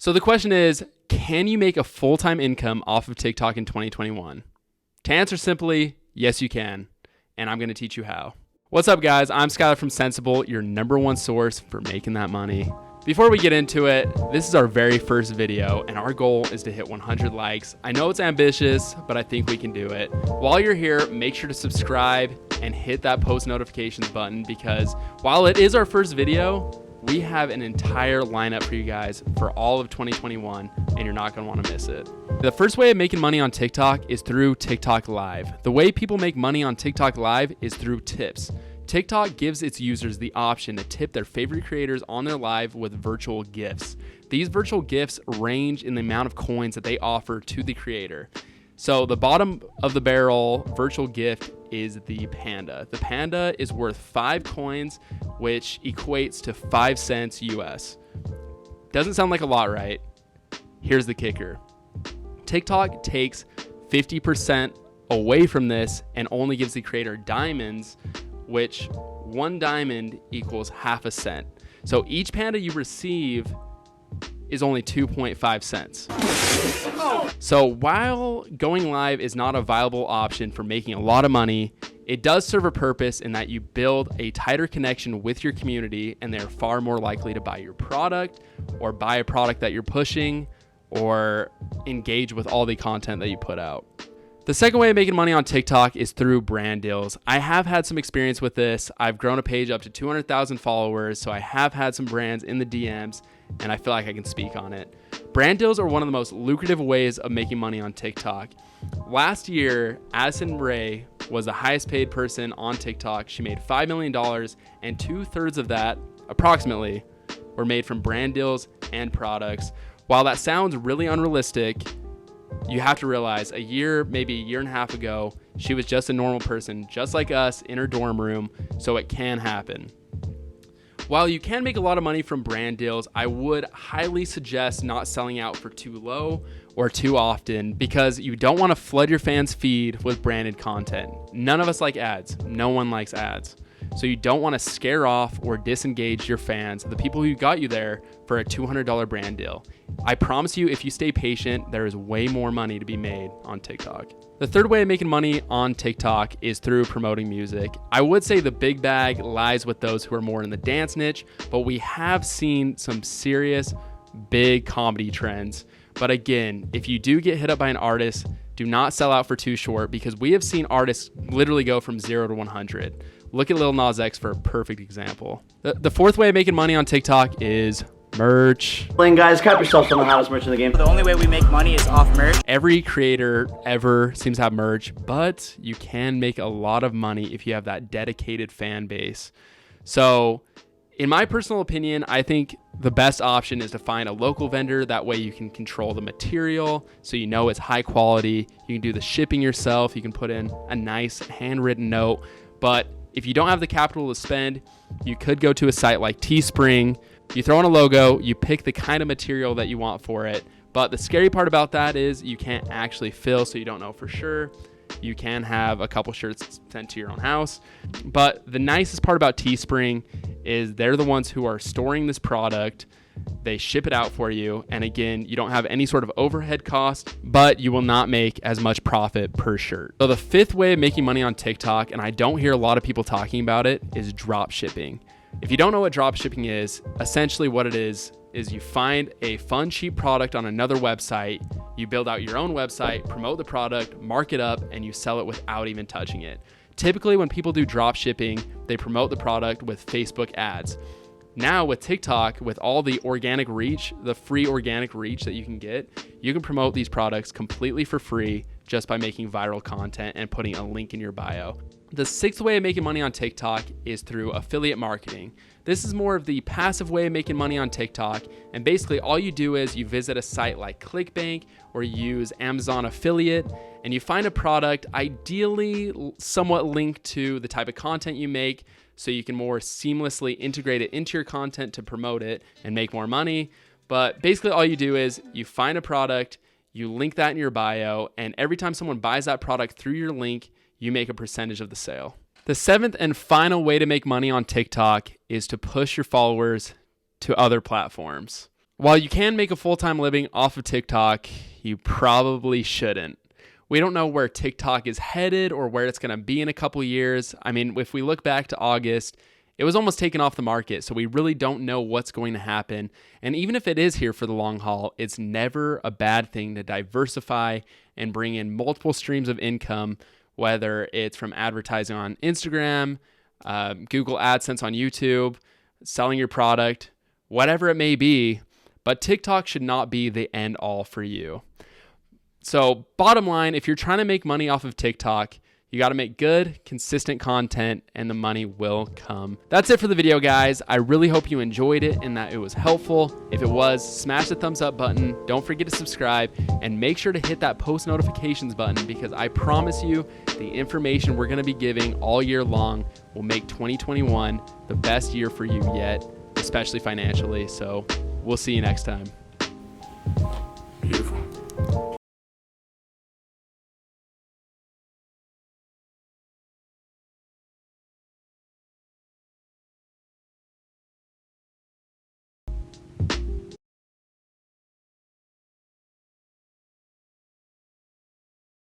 So the question is, can you make a full-time income off of TikTok in 2021? To answer simply, yes, you can. And I'm going to teach you how. What's up, guys? I'm Skylar from Sensible, your #1 source for making that money. Before we get into it, this is our very first video, and our goal is to hit 100 likes. I know it's ambitious, but I think we can do it. While you're here, make sure to subscribe and hit that post notifications button, because while it is our first video, we have an entire lineup for you guys for all of 2021, and you're not going to want to miss it. The first way of making money on TikTok is through TikTok Live. The way people make money on TikTok Live is through tips. TikTok gives its users the option to tip their favorite creators on their live with virtual gifts. These virtual gifts range in the amount of coins that they offer to the creator. So the bottom of the barrel virtual gift is the panda. The panda is worth 5 coins, which equates to 5 cents US. Doesn't sound like a lot, right? Here's the kicker. TikTok takes 50% away from this and only gives the creator diamonds, which 1 diamond equals half a cent. So each panda you receive is only 2.5 cents. So while going live is not a viable option for making a lot of money, it does serve a purpose in that you build a tighter connection with your community, and they're far more likely to buy your product or buy a product that you're pushing or engage with all the content that you put out. The second way of making money on TikTok is through brand deals. I have had some experience with this. I've grown a page up to 200,000 followers, so I have had some brands in the DMs, and I feel like I can speak on it. Brand deals are one of the most lucrative ways of making money on TikTok. Last year, Addison Rae was the highest paid person on TikTok. She made $5 million, and 2/3 of that, approximately, were made from brand deals and products. While that sounds really unrealistic, you have to realize a year, maybe a year and a half ago, she was just a normal person, just like us in her dorm room, so it can happen. While you can make a lot of money from brand deals, I would highly suggest not selling out for too low or too often, because you don't want to flood your fans' feed with branded content. None of us like ads. No one likes ads. So you don't want to scare off or disengage your fans, the people who got you there, for a $200 brand deal. I promise you, if you stay patient, there is way more money to be made on TikTok. The third way of making money on TikTok is through promoting music. I would say the big bag lies with those who are more in the dance niche, but we have seen some serious big comedy trends. But again, if you do get hit up by an artist, do not sell out for too short, because we have seen artists literally go from 0 to 100. Look at Lil Nas X for a perfect example. The fourth way of making money on TikTok is merch. Guys, cap yourself some of the hottest merch in the game. The only way we make money is off merch. Every creator ever seems to have merch, but you can make a lot of money if you have that dedicated fan base. So in my personal opinion, I think the best option is to find a local vendor. That way you can control the material, so you know it's high quality. You can do the shipping yourself. You can put in a nice handwritten note. But if you don't have the capital to spend, you could go to a site like Teespring. You throw in a logo, you pick the kind of material that you want for it. But the scary part about that is you can't actually fill, so you don't know for sure. You can have a couple shirts sent to your own house. But the nicest part about Teespring is they're the ones who are storing this product. They ship it out for you. And again, you don't have any sort of overhead cost, but you will not make as much profit per shirt. So the fifth way of making money on TikTok, and I don't hear a lot of people talking about it, is drop shipping. If you don't know what drop shipping is, essentially what it is you find a fun, cheap product on another website, you build out your own website, promote the product, mark it up, and you sell it without even touching it. Typically, when people do drop shipping, they promote the product with Facebook ads. Now with TikTok, with all the organic reach, the free organic reach that you can get, you can promote these products completely for free just by making viral content and putting a link in your bio. The sixth way of making money on TikTok is through affiliate marketing. This is more of the passive way of making money on TikTok, and basically all you do is you visit a site like ClickBank or you use Amazon affiliate, and you find a product, ideally somewhat linked to the type of content you make, so you can more seamlessly integrate it into your content to promote it and make more money. But basically all you do is you find a product, you link that in your bio, and every time someone buys that product through your link, you make a percentage of the sale. The seventh and final way to make money on TikTok is to push your followers to other platforms. While you can make a full-time living off of TikTok, you probably shouldn't. We don't know where TikTok is headed or where it's going to be in a couple years. I mean, if we look back to August, it was almost taken off the market, so we really don't know what's going to happen. And even if it is here for the long haul, it's never a bad thing to diversify and bring in multiple streams of income, whether it's from advertising on Instagram, Google AdSense on YouTube, selling your product, whatever it may be. But TikTok should not be the end all for you. So bottom line, if you're trying to make money off of TikTok, you got to make good, consistent content and the money will come. That's it for the video, guys. I really hope you enjoyed it and that it was helpful. If it was, smash the thumbs up button. Don't forget to subscribe and make sure to hit that post notifications button because I promise you the information we're going to be giving all year long will make 2021 the best year for you yet, especially financially. So we'll see you next time.